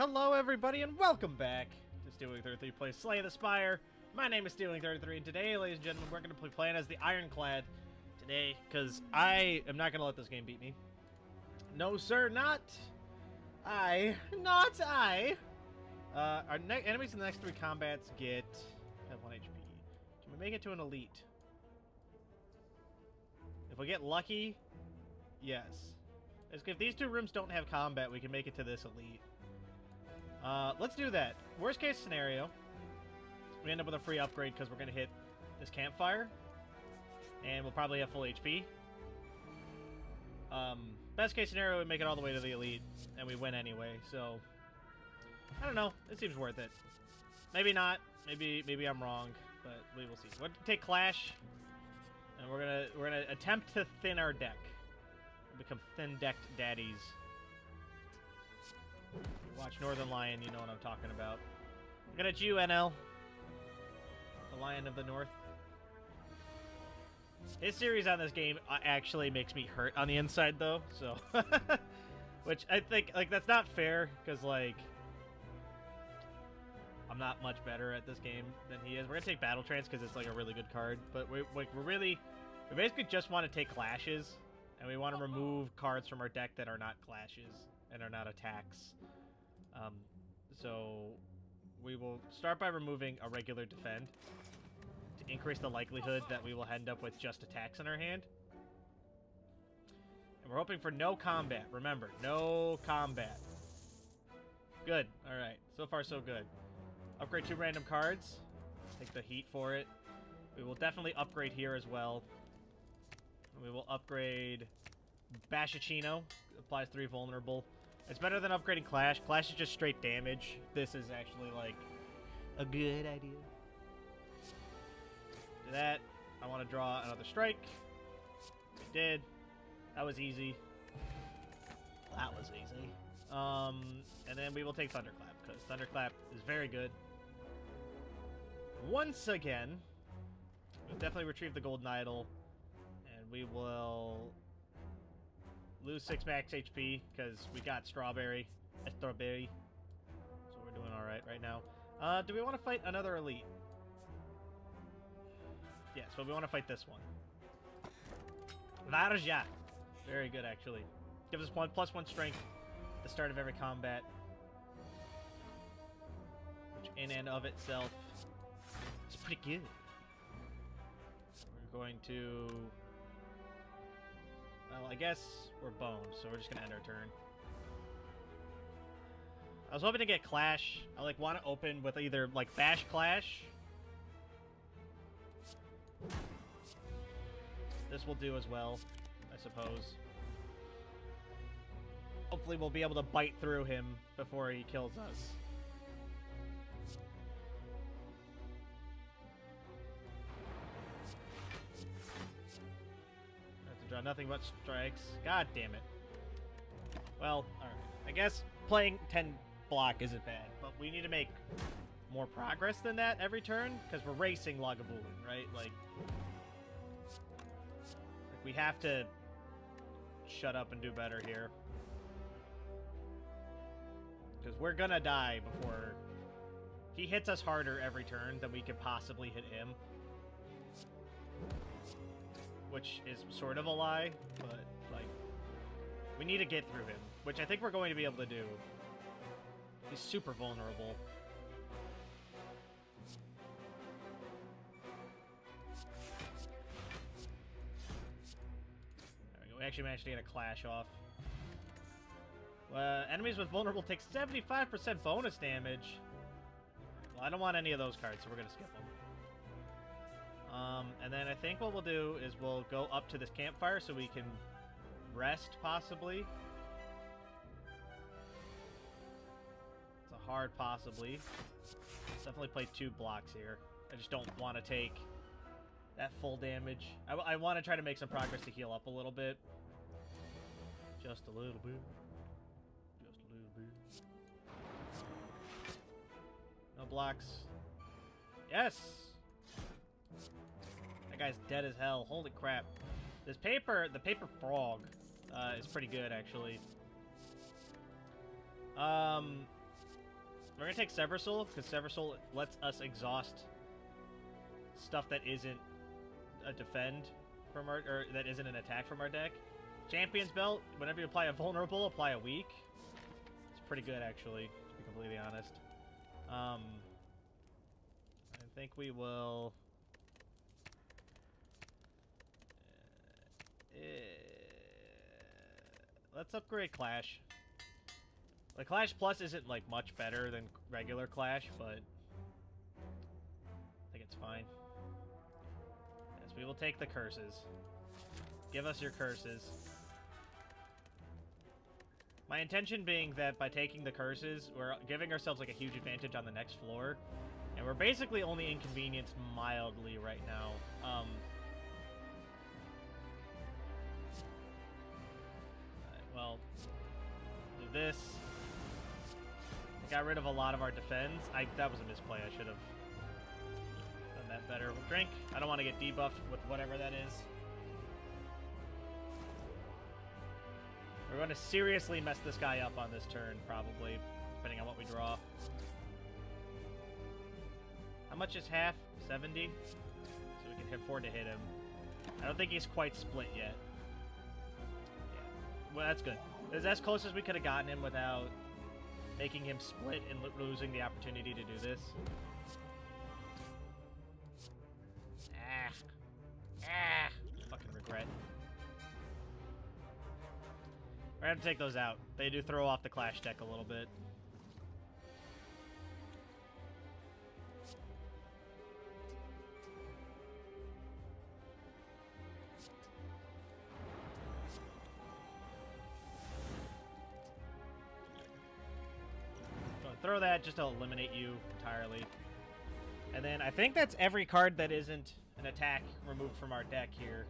Hello everybody and welcome back to stealwing33 plays Slay the Spire. My name is stealwing33 and today, ladies and gentlemen, we're going to be playing as the Ironclad today because I am not going to let this game beat me. No sir, not I. Not I. Our enemies in the next 3 combats have 1 HP. Can we make it to an elite? If we get lucky, yes. If these 2 rooms don't have combat, we can make it to this elite. Let's do that. Worst case scenario, we end up with a free upgrade because we're going to hit this campfire. And we'll probably have full HP. Best case scenario, we make it all the way to the elite. And we win anyway, so... I don't know. It seems worth it. Maybe not. Maybe I'm wrong. But we will see. We'll take Clash. And we're gonna attempt to thin our deck. Become thin-decked daddies. Watch Northern Lion, you know what I'm talking about. Look at you, NL. The Lion of the North. His series on this game actually makes me hurt on the inside, though, so... Which I think, like, that's not fair, because, like... I'm not much better at this game than he is. We're gonna take Battle Trance, because it's, like, a really good card, but we basically just want to take Clashes. And we want to remove cards from our deck that are not clashes and are not attacks. So we will start by removing a regular defend to increase the likelihood that we will end up with just attacks in our hand. And we're hoping for no combat. Remember, no combat. Good. All right. So far, so good. Upgrade 2 random cards. Take the heat for it. We will definitely upgrade here as well. We will upgrade Bashachino. Applies 3 vulnerable. It's better than upgrading Clash. Clash is just straight damage. This is actually, like, a good idea. Do that. I want to draw another strike. We did. That was easy. That was easy. And then we will take Thunderclap, because Thunderclap is very good. Once again, we'll definitely retrieve the Golden Idol. We will lose 6 max HP because we got Strawberry. Strawberry. So we're doing alright right now. Do we want to fight another elite? Yes, but we want to fight this one. Varja. Very good, actually. Gives us +1 strength at the start of every combat. Which in and of itself is pretty good. We're going to... Well, I guess we're boned, so we're just gonna end our turn. I was hoping to get Clash. I, like, want to open with either, like, Bash Clash. This will do as well, I suppose. Hopefully we'll be able to bite through him before he kills us. Draw nothing but strikes. God damn it. Well, alright. I guess playing 10 block isn't bad, but we need to make more progress than that every turn, because we're racing Lagavulin, right? Like, we have to shut up and do better here. Because we're gonna die before... He hits us harder every turn than we could possibly hit him. Which is sort of a lie, but, like, we need to get through him, which I think we're going to be able to do. He's super vulnerable. There we go. We actually managed to get a Clash off. Enemies with vulnerable take 75% bonus damage. Well, I don't want any of those cards, so we're going to skip them. And then I think what we'll do is we'll go up to this campfire so we can rest, possibly. It's a hard possibly. Definitely play 2 blocks here. I just don't want to take that full damage. I want to try to make some progress to heal up a little bit. Just a little bit. Just a little bit. No blocks. Yes! That guy's dead as hell. Holy crap. This paper, the paper frog, is pretty good, actually. We're gonna take Sever Soul, because Sever Soul lets us exhaust stuff that isn't a defend from our, or that isn't an attack from our deck. Champion's Belt, whenever you apply a vulnerable, apply a weak. It's pretty good, actually, to be completely honest. I think we will... let's upgrade Clash. The Clash Plus isn't, like, much better than regular Clash, but I think it's fine. Yes, we will take the curses. Give us your curses. My intention being that by taking the curses, we're giving ourselves, like, a huge advantage on the next floor. And we're basically only inconvenienced mildly right now. Well, do this. Got rid of a lot of our defense. That was a misplay. I should have done that better. Drink. I don't want to get debuffed with whatever that is. We're going to seriously mess this guy up on this turn, probably, depending on what we draw. How much is half? 70? So we can afford to hit him. I don't think he's quite split yet. Yeah. Well, that's good. That's as close as we could have gotten him without making him split and losing the opportunity to do this. Fucking regret. We're gonna have to take those out. They do throw off the Clash deck a little bit. Throw that just to eliminate you entirely. And then I think that's every card that isn't an attack removed from our deck here.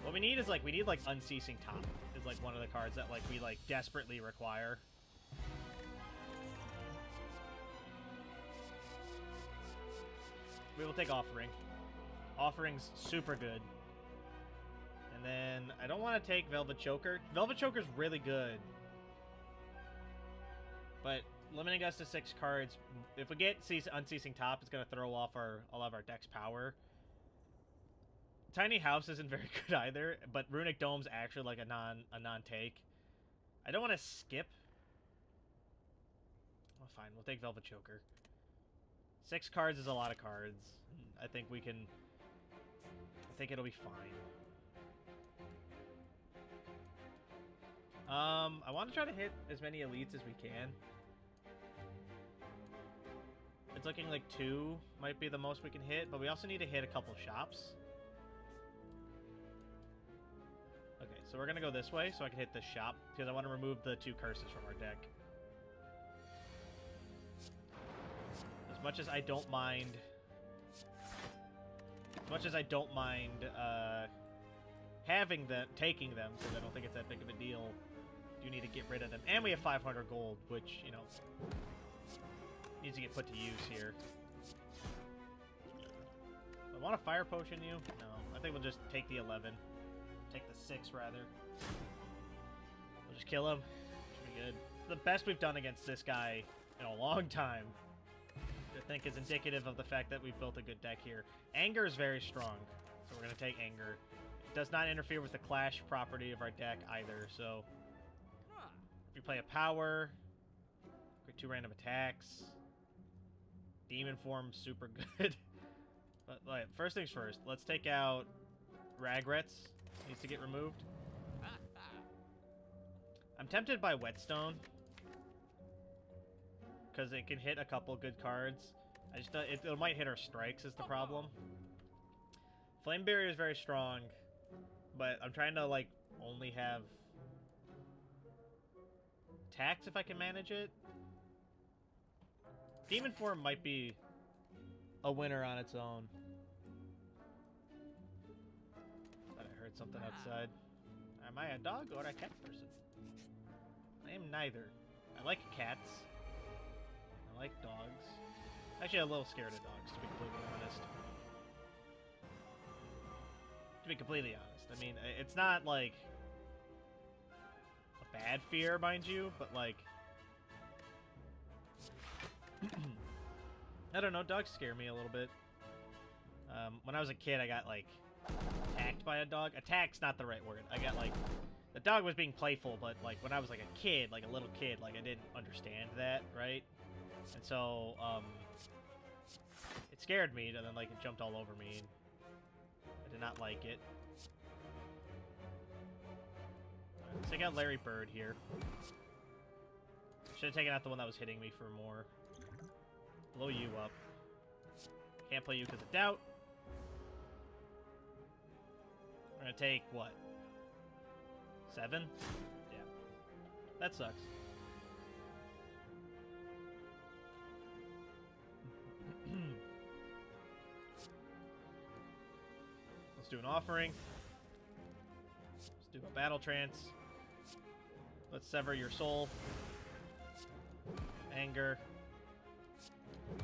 What we need is, like, we need, like, Unceasing Top is, like, one of the cards that, like, we, like, desperately require. We will take Offering. Offering's super good. And then I don't want to take Velvet Choker. Velvet Choker's really good. But limiting us to 6 cards, if we get Unceasing Top, it's going to throw off all of our deck's power. Tiny House isn't very good either, but Runic Dome's actually like a non-take. I don't want to skip. Oh, fine, we'll take Velvet Choker. 6 cards is a lot of cards. I think we can... I think it'll be fine. I want to try to hit as many elites as we can. It's looking like 2 might be the most we can hit, but we also need to hit a couple shops. Okay, so we're going to go this way so I can hit this shop, because I want to remove the 2 curses from our deck. As much as I don't mind... having them, taking them, because I don't think it's that big of a deal, do need to get rid of them. And we have 500 gold, which, you know... needs to get put to use here. I want to fire potion you? No. I think we'll just take the 11. Take the 6, rather. We'll just kill him. Should be good. The best we've done against this guy in a long time. I think is indicative of the fact that we've built a good deck here. Anger is very strong, so we're going to take Anger. It does not interfere with the Clash property of our deck either, so... if we play a Power... get 2 random attacks... Demon Form, super good. But, like, first things first, let's take out Ragrets. Needs to get removed. I'm tempted by Whetstone. Because it can hit a couple good cards. I just it might hit our strikes is the problem. Flame Barrier is very strong. But I'm trying to, like, only have attacks if I can manage it. Demon Form might be a winner on its own. Thought I heard something outside. Am I a dog or a cat person? I am neither. I like cats. I like dogs. Actually, I'm a little scared of dogs, to be completely honest. To be completely honest. I mean, it's not, like, a bad fear, mind you, but, like, I don't know, dogs scare me a little bit. When I was a kid, I got, like, attacked by a dog. Attacked's not the right word. I got, like, the dog was being playful, but, like, when I was, like, a kid, like, a little kid, like, I didn't understand that, right? And so, it scared me, and then, like, it jumped all over me, and I did not like it. Let's take out Larry Bird here. Should have taken out the one that was hitting me for more. Blow you up. Can't play you because of doubt. We're gonna take, what? 7? Yeah. That sucks. Let's do an offering. Let's do a battle trance. Let's sever your soul. Anger.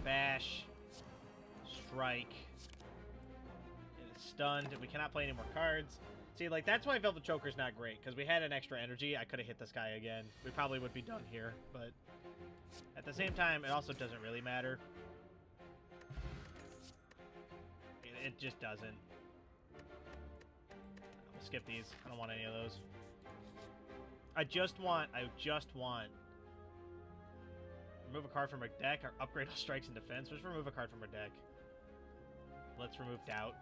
Bash. Strike. It is stunned. We cannot play any more cards. See, like, that's why Velvet Choker's not great, because we had an extra energy. I could have hit this guy again. We probably would be done here, but at the same time, it also doesn't really matter. It just doesn't. I'll skip these. I don't want any of those. I just want remove a card from our deck, or upgrade all strikes and defense. Just remove a card from our deck. Let's remove doubt.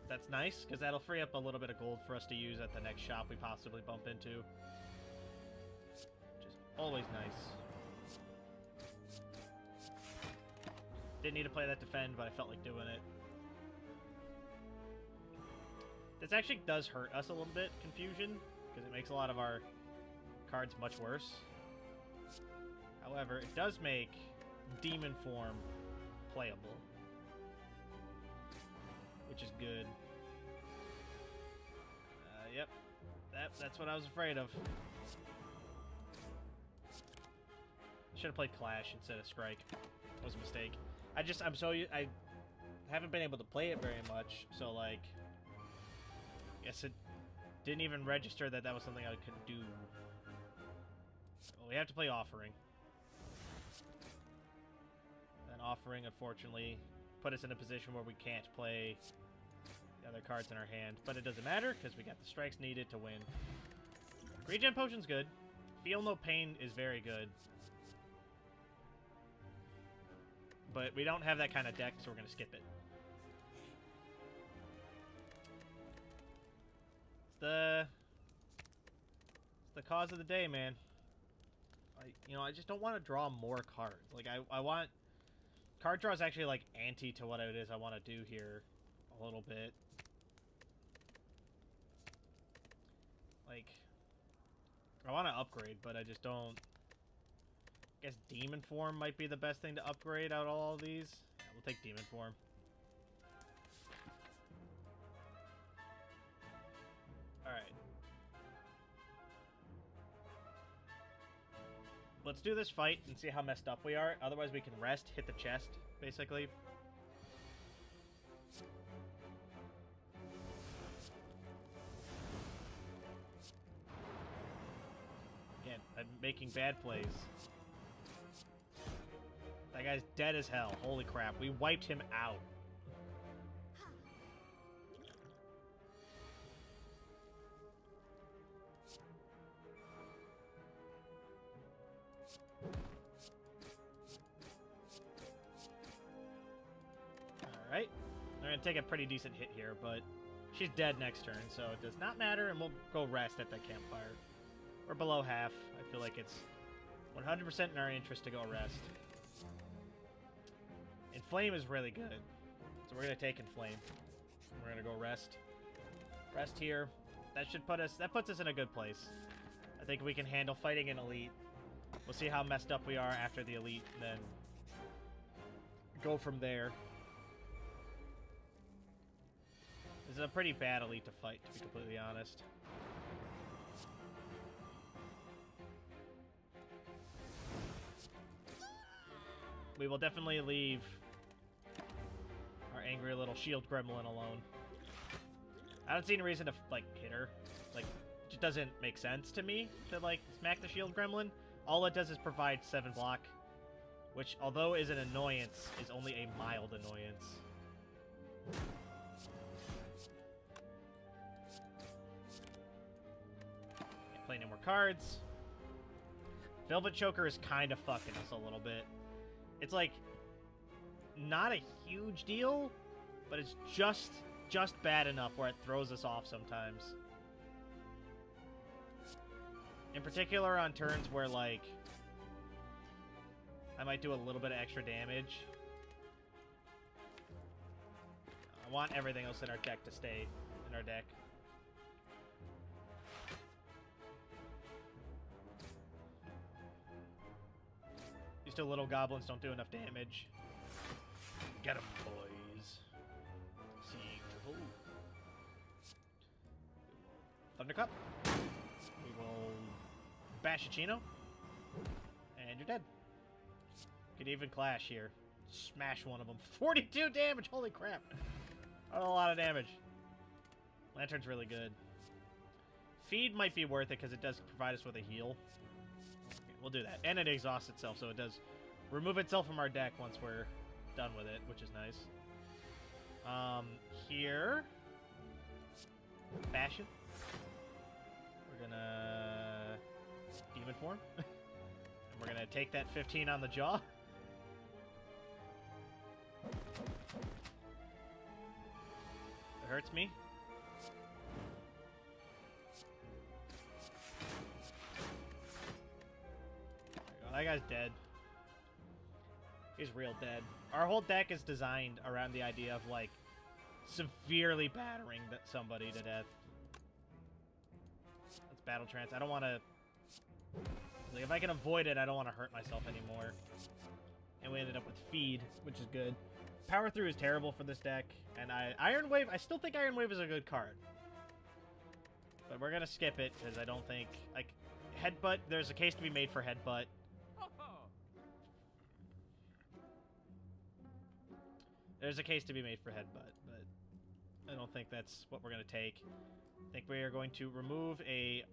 That's nice, because that'll free up a little bit of gold for us to use at the next shop we possibly bump into. Which is always nice. Didn't need to play that defend, but I felt like doing it. This actually does hurt us a little bit, Confusion, because it makes a lot of our cards much worse. However, it does make Demon Form playable, which is good. Yep, that's what I was afraid of. Should have played Clash instead of Strike. That was a mistake. I haven't been able to play it very much, so like, I guess it didn't even register that that was something I could do. Well, we have to play Offering. Then Offering, unfortunately, put us in a position where we can't play the other cards in our hand, but it doesn't matter because we got the strikes needed to win. Regen Potion's good. Feel No Pain is very good. But we don't have that kind of deck, so we're going to skip it. It's the cause of the day, man. I just don't want to draw more cards. Like, I want... Card draw is actually, like, anti to what it is I want to do here a little bit. Like, I want to upgrade, but I just don't... I guess Demon Form might be the best thing to upgrade out of all of these. Yeah, we'll take Demon Form. Alright. Let's do this fight and see how messed up we are. Otherwise we can rest, hit the chest, basically. Again, I'm making bad plays. That guy's dead as hell. Holy crap. We wiped him out. Alright. We're going to take a pretty decent hit here, but she's dead next turn, so it does not matter, and we'll go rest at the campfire. We're below half. I feel like it's 100% in our interest to go rest. Inflame is really good, so we're going to take Inflame. We're going to go rest. Rest here. That puts us in a good place. I think we can handle fighting an Elite. We'll see how messed up we are after the Elite, and then go from there. This is a pretty bad Elite to fight, to be completely honest. We will definitely leave our angry little shield gremlin alone. I don't see any reason to, like, hit her. Like, it just doesn't make sense to me to, like, smack the shield gremlin. All it does is provide 7 block. which, although is an annoyance, is only a mild annoyance. Can't play any more cards. Velvet Choker is kind of fucking us a little bit. It's like not a huge deal, but it's just bad enough where it throws us off sometimes. In particular on turns where, like, I might do a little bit of extra damage. I want everything else in our deck to stay in our deck. These two little goblins don't do enough damage. Get 'em, boys. Siege. Oh. Thundercup. We will bash a Chino. And you're dead. Could even clash here. Smash one of them. 42 damage! Holy crap! That's a lot of damage. Lantern's really good. Feed might be worth it because it does provide us with a heal. Okay, we'll do that. And it exhausts itself, so it does remove itself from our deck once we're done with it, which is nice. Here. Bash it. We're gonna Demon Form. And we're gonna take that 15 on the jaw. It hurts me. There we go. That guy's dead. He's real dead. Our whole deck is designed around the idea of, like, severely battering somebody to death. Let's Battle Trance. I don't want to... Like, if I can avoid it, I don't want to hurt myself anymore. And we ended up with Feed, which is good. Power Through is terrible for this deck. And Iron Wave, I still think Iron Wave is a good card. But we're going to skip it, because I don't think... Like, Headbutt, there's a case to be made for Headbutt. There's a case to be made for Headbutt, but I don't think that's what we're going to take. I think we are going to remove a...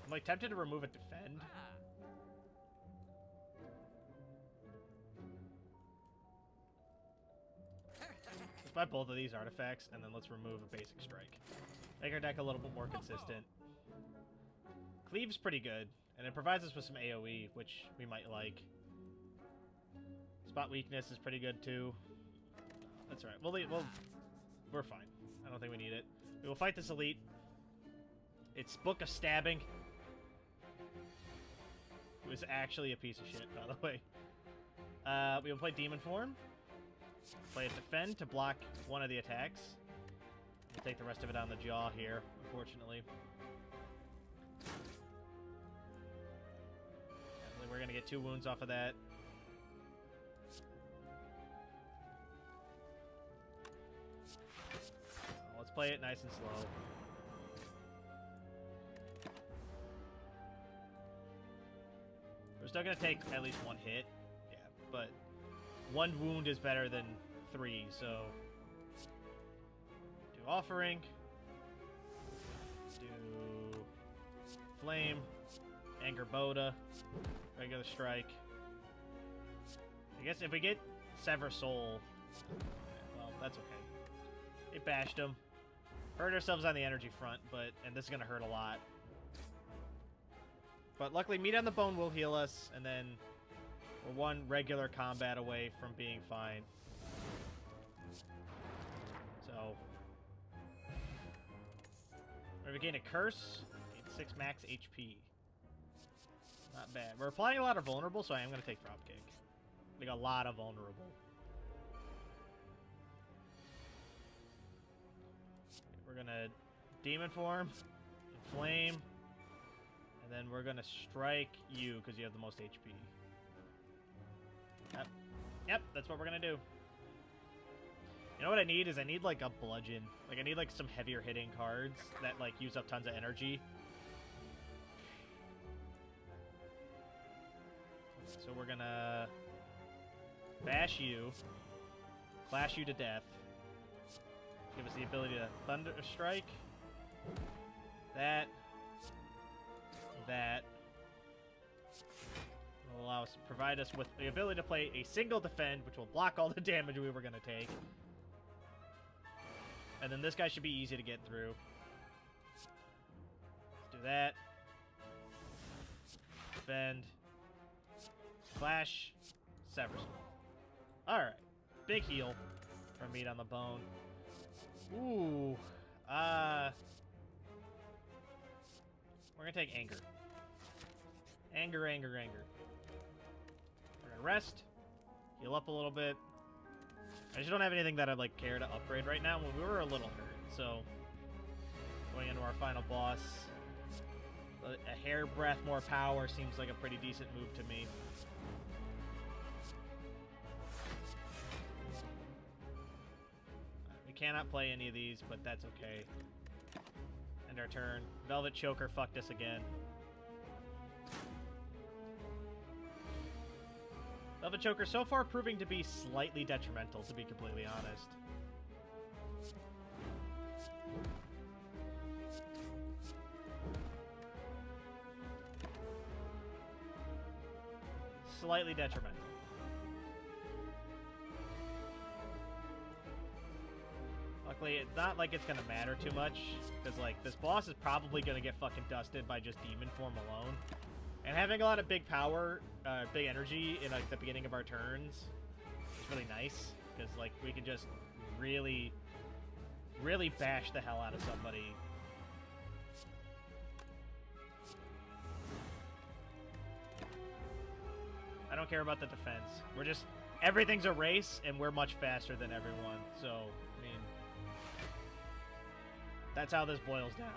I'm like tempted to remove a Defend. Let's buy both of these artifacts, and then let's remove a basic strike. Make our deck a little bit more consistent. Cleave's pretty good. And it provides us with some AoE, which we might like. Spot Weakness is pretty good, too. That's right. We're fine. I don't think we need it. We will fight this elite. It's Book of Stabbing. It was actually a piece of shit, by the way. We will play Demon Form. Play a Defend to block one of the attacks. We'll take the rest of it on the jaw here, unfortunately. We're going to get 2 wounds off of that. Let's play it nice and slow. We're still going to take at least 1 hit. Yeah, but 1 wound is better than 3, so... Do Offering. Do Flame. Anger Boda. Regular strike. I guess if we get Sever Soul, well, that's okay. It bashed him. Hurt ourselves on the energy front, and this is going to hurt a lot. But luckily, Meat on the Bone will heal us, and then we're 1 regular combat away from being fine. So, we're going to gain a Curse, gain 6 max HP. Not bad. We're applying a lot of Vulnerable, so I am going to take Dropkick. Like, a lot of Vulnerable. We're going to Demon Form, Inflame, and then we're going to strike you because you have the most HP. Yep, that's what we're going to do. You know what I need is I need, like, a Bludgeon. Like, I need, like, some heavier hitting cards that, like, use up tons of energy. So we're gonna bash you, clash you to death, give us the ability to Thunder Strike, that, that. Will allow us, provide us with the ability to play a single defend, which will block all the damage we were going to take. And then this guy should be easy to get through. Let's do that. Defend. Flash. Severs. Alright. Big heal for meat on the bone. Ooh. We're gonna take anger. Anger, anger, anger. We're gonna rest. Heal up a little bit. I just don't have anything that I'd like care to upgrade right now. When we were a little hurt, so going into our final boss, a hair breadth more power seems like a pretty decent move to me. We cannot play any of these, but that's okay. End our turn. Velvet Choker fucked us again. Velvet Choker so far proving to be slightly detrimental, to be completely honest. Slightly detrimental. Luckily, it's not like it's gonna matter too much, because like this boss is probably gonna get fucking dusted by just demon form alone. And having a lot of big power, big energy in like the beginning of our turns is really nice, because like we can just really bash the hell out of somebody. I don't care about the defense. We're just, everything's a race, and we're much faster than everyone. So, I mean, that's how this boils down,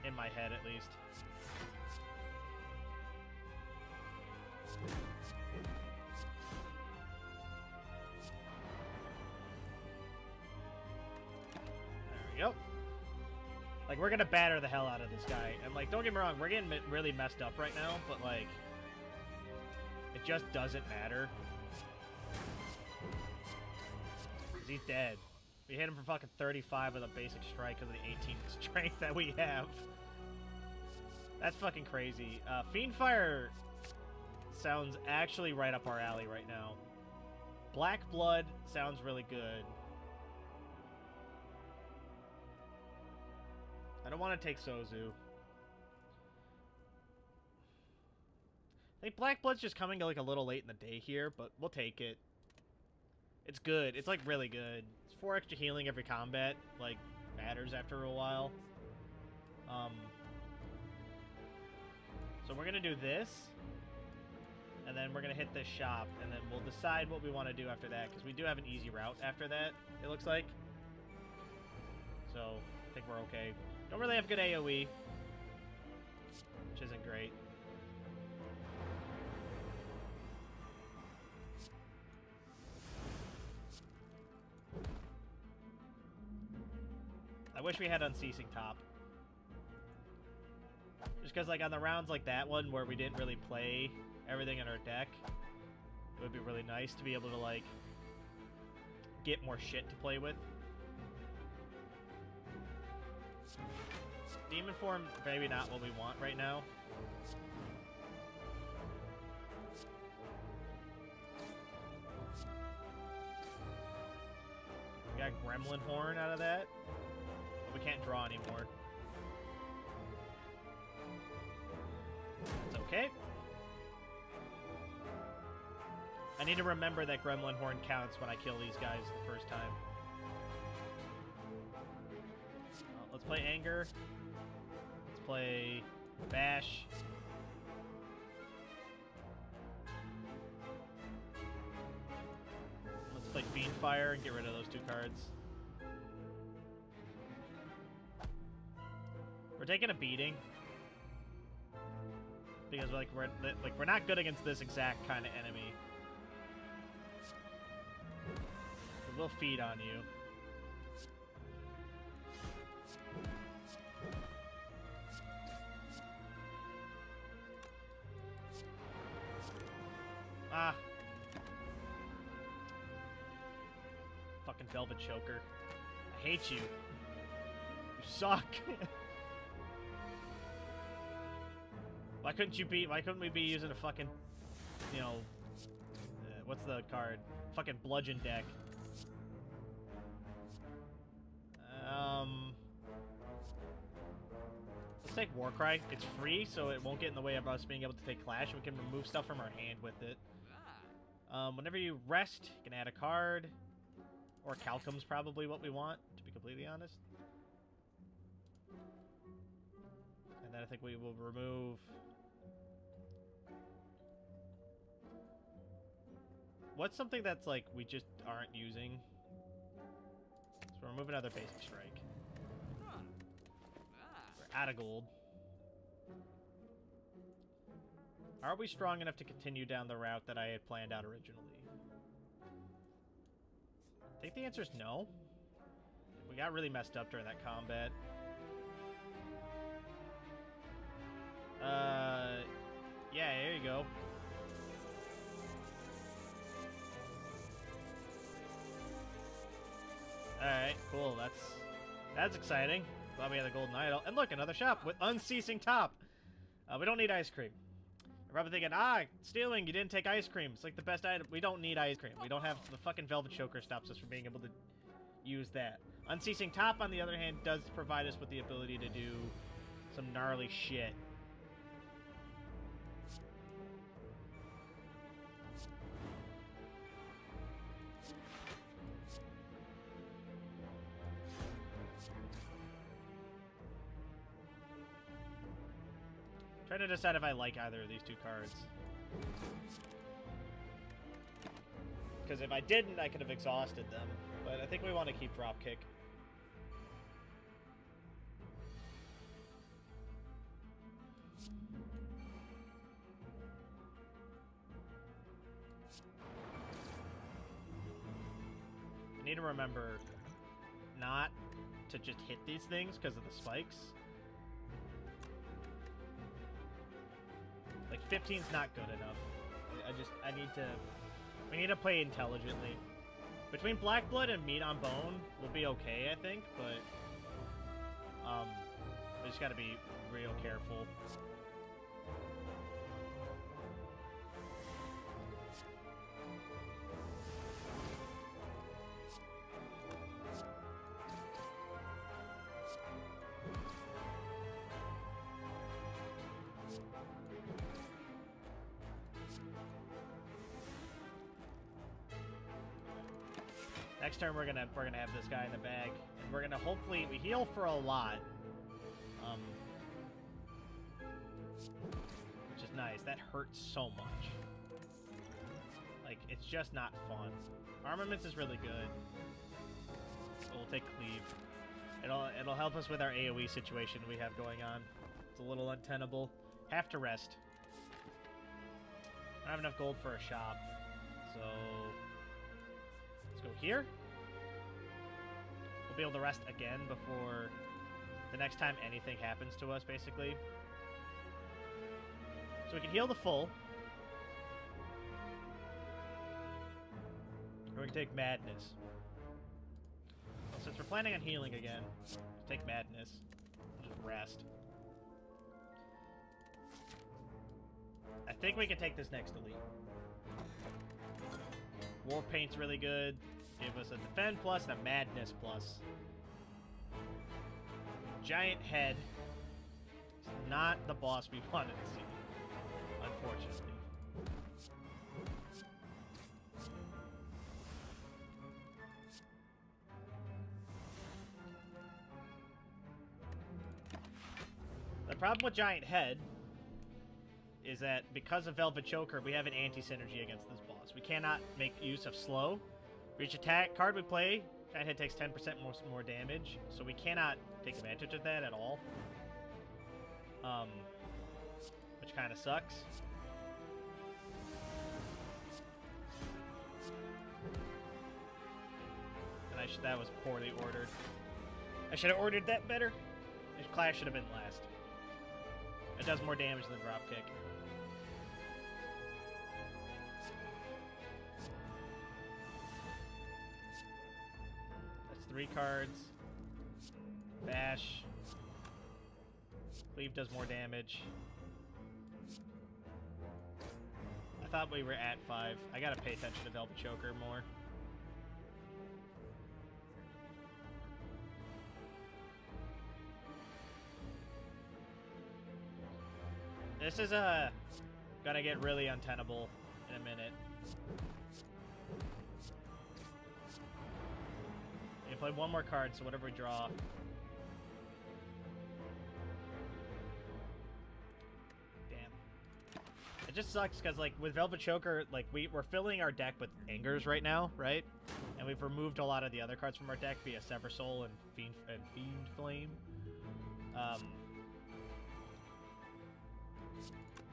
in my head at least. There we go. Like, we're gonna batter the hell out of this guy. And, like, don't get me wrong, we're getting really messed up right now, but, like, it just doesn't matter. 'Cause he's dead. We hit him for fucking 35 with a basic strike because of the 18 strength that we have. That's fucking crazy. Fiendfire sounds actually right up our alley right now. Black Blood sounds really good. I don't want to take Sozu. I think Black Blood's just coming like a little late in the day here, but we'll take it. It's good. It's like really good. It's 4 extra healing every combat. Like, matters after a while. So we're gonna do this. And then we're gonna hit this shop, and then we'll decide what we want to do after that, because we do have an easy route after that, it looks like. So, I think we're okay. Don't really have good AoE, which isn't great. I wish we had Unceasing Top. Just because, like, on the rounds like that one, where we didn't really play everything in our deck, it would be really nice to be able to, like, get more shit to play with. Demon form, maybe not what we want right now. We got Gremlin Horn out of that. But we can't draw anymore. It's okay. I need to remember that Gremlin Horn counts when I kill these guys the first time. Let's play Anger. Let's play Bash. Let's play Fiendfire and get rid of those 2 cards. We're taking a beating. Because we're not good against this exact kind of enemy. We'll feed on you. Ah. Fucking Velvet Choker. I hate you. You suck. Why couldn't we be using a fucking, you know, what's the card? Fucking bludgeon deck. Let's take Warcry. It's free, so it won't get in the way of us being able to take Clash. We can remove stuff from our hand with it. Whenever you rest, you can add a card. Or Calcum's probably what we want, to be completely honest. And then I think we will remove... What's something that's, like, we just aren't using? So remove another basic strike. We're out of gold. Are we strong enough to continue down the route that I had planned out originally? I think the answer is no. We got really messed up during that combat. Yeah, there you go. Alright, cool. That's exciting. Glad we had the golden idol. And look, another shop with unceasing top. We don't need ice cream. You're probably thinking, stealing, you didn't take ice cream. It's like the best item. We don't need ice cream. We don't have the fucking velvet choker stops us from being able to use that. Unceasing top, on the other hand, does provide us with the ability to do some gnarly shit. Trying to decide if I like either of these two cards. Because if I didn't, I could have exhausted them. But I think we want to keep Dropkick. I need to remember not to just hit these things because of the spikes. Like, 15's not good enough. We need to play intelligently. Between Black Blood and Meat on Bone, we'll be okay, I think, but, we just gotta be real careful. Next turn we're gonna have this guy in the bag, and we're gonna hopefully we heal for a lot, which is nice. That hurts so much. Like, it's just not fun. Armaments is really good. So we'll take Cleave. It'll help us with our AoE situation we have going on. It's a little untenable. Have to rest. I don't have enough gold for a shop, so let's go here. We'll be able to rest again before the next time anything happens to us, basically. So we can heal the full. Or we can take Madness. Since we're planning on healing again, let's take Madness. Just rest. I think we can take this next elite. War Paint's really good. Give us a Defend plus and a Madness plus. Giant Head is not the boss we wanted to see, unfortunately. The problem with Giant Head is that because of Velvet Choker, we have an anti-synergy against this boss. We cannot make use of slow. For each attack card we play, Giant Head takes 10% more damage, so we cannot take advantage of that at all. Which kind of sucks. And that was poorly ordered. I should have ordered that better. The Clash should have been last. It does more damage than Dropkick. That's 3 cards. Bash. Cleave does more damage. thought we were at 5. I gotta pay attention to Velvet Choker more. This is gonna get really untenable in a minute. You play one more card, so whatever we draw. Damn. It just sucks because, like, with Velvet Choker, like, we're filling our deck with Angers right now, right? And we've removed a lot of the other cards from our deck via Sever Soul and Fiend Flame.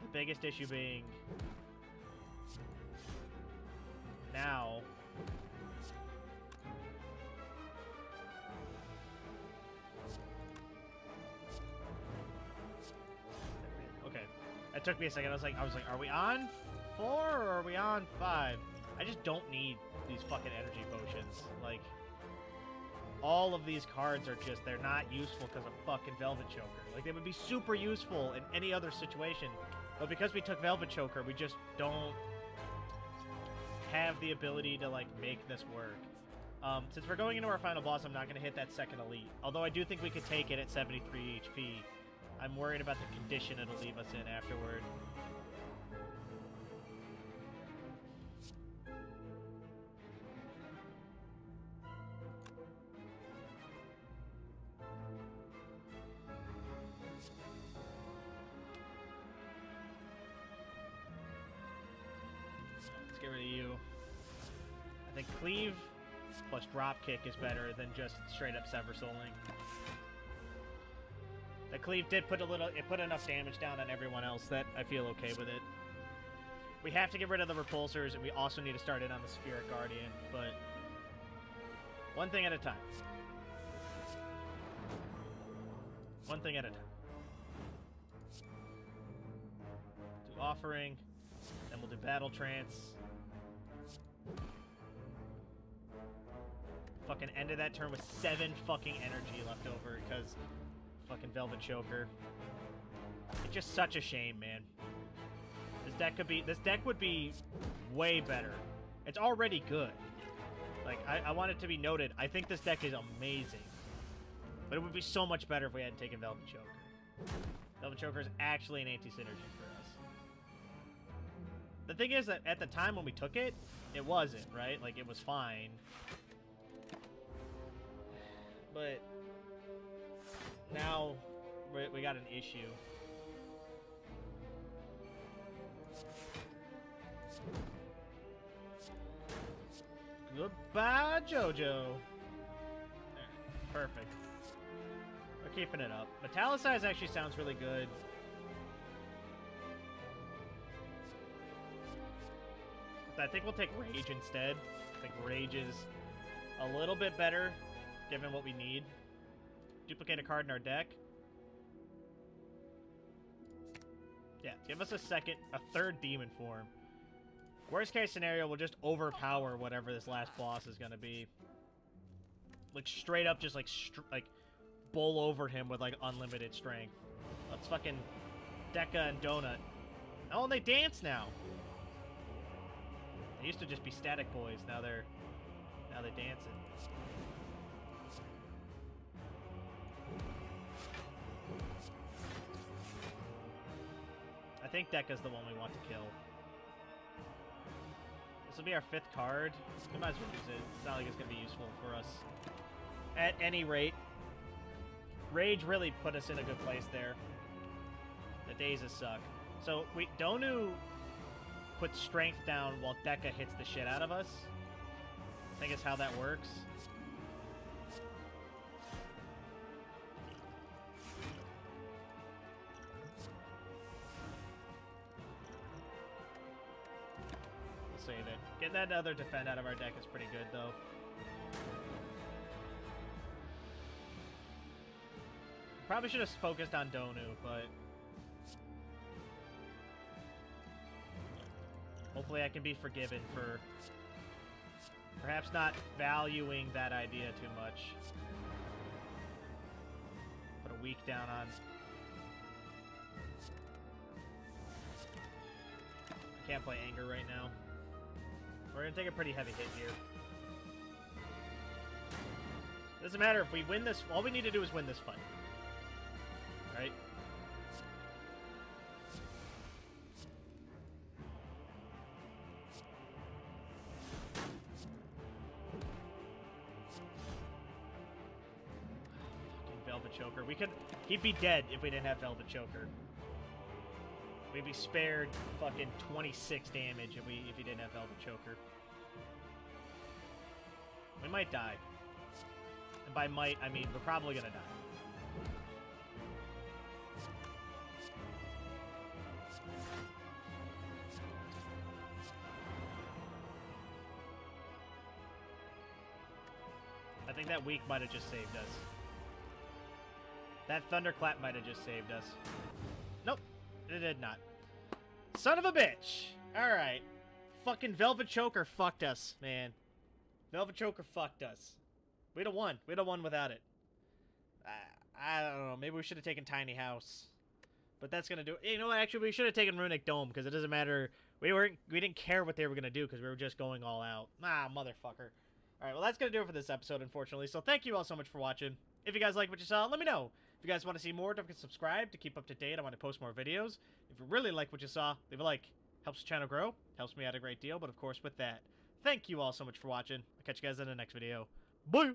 The biggest issue being now okay. It took me a second. I was like, are we on 4 or are we on 5? I just don't need these fucking energy potions. Like, all of these cards are just, they're not useful because of fucking Velvet Choker. Like, they would be super useful in any other situation. But because we took Velvet Choker, we just don't have the ability to, like, make this work. Since we're going into our final boss, I'm not going to hit that second elite. Although I do think we could take it at 73 HP. I'm worried about the condition it'll leave us in afterward. Get rid of you. I think Cleave plus Dropkick is better than just straight up Sever Souling. The Cleave did put enough damage down on everyone else that I feel okay with it. We have to get rid of the repulsors, and we also need to start in on the Spirit Guardian, but one thing at a time. One thing at a time. Do Offering, then we'll do Battle Trance. Fucking ended that turn with 7 fucking energy left over because fucking Velvet Choker. It's just such a shame, man. This deck would be way better. It's already good. Like, I want it to be noted, I think this deck is amazing. But it would be so much better if we hadn't taken Velvet Choker. Velvet Choker is actually an anti-synergy for us. The thing is that at the time when we took it, it wasn't, right? Like, it was fine. But now we got an issue. Goodbye, JoJo. There. Perfect. We're keeping it up. Metallicize actually sounds really good. I think we'll take Rage instead. I think Rage is a little bit better, given what we need. Duplicate a card in our deck. Yeah, give us a third demon form. Worst case scenario, we'll just overpower whatever this last boss is gonna be. Like, straight up just, like bowl over him with, like, unlimited strength. Let's fucking Deca and Donut. Oh, and they dance now! They used to just be static boys, now they're dancing. I think Deca's the one we want to kill. This will be our 5th card. We might as well use it. It's not like it's going to be useful for us. At any rate, Rage really put us in a good place there. The Dazes suck. So, Donu puts strength down while Deca hits the shit out of us. I think is how that works. We'll save it. Get that other defend out of our deck is pretty good, though. Probably should have focused on Donu, but hopefully I can be forgiven for perhaps not valuing that idea too much. Put a weak down on... I can't play Anger right now. We're gonna take a pretty heavy hit here. Doesn't matter if we win this. All we need to do is win this fight. Right? Fucking Velvet Choker. He'd be dead if we didn't have Velvet Choker. We'd be spared fucking 26 damage if he didn't have Velvet Choker. We might die. And by might, I mean we're probably gonna die. I think that weak might have just saved us. That thunderclap might have just saved us. Nope, it did not. Son of a bitch! Alright. Fucking Velvet Choker fucked us, man. Velvet Choker fucked us. We'd have won. We'd have won without it. I don't know. Maybe we should have taken Tiny House. But that's gonna do it. You know what? Actually, we should have taken Runic Dome, because it doesn't matter. We didn't care what they were gonna do, because we were just going all out. Ah, motherfucker. Alright, well, that's gonna do it for this episode, unfortunately. So thank you all so much for watching. If you guys like what you saw, let me know. If you guys want to see more, don't forget to subscribe to keep up to date. I want to post more videos. If you really like what you saw, leave a like. Helps the channel grow. Helps me out a great deal. But of course, with that, thank you all so much for watching. I'll catch you guys in the next video. Bye!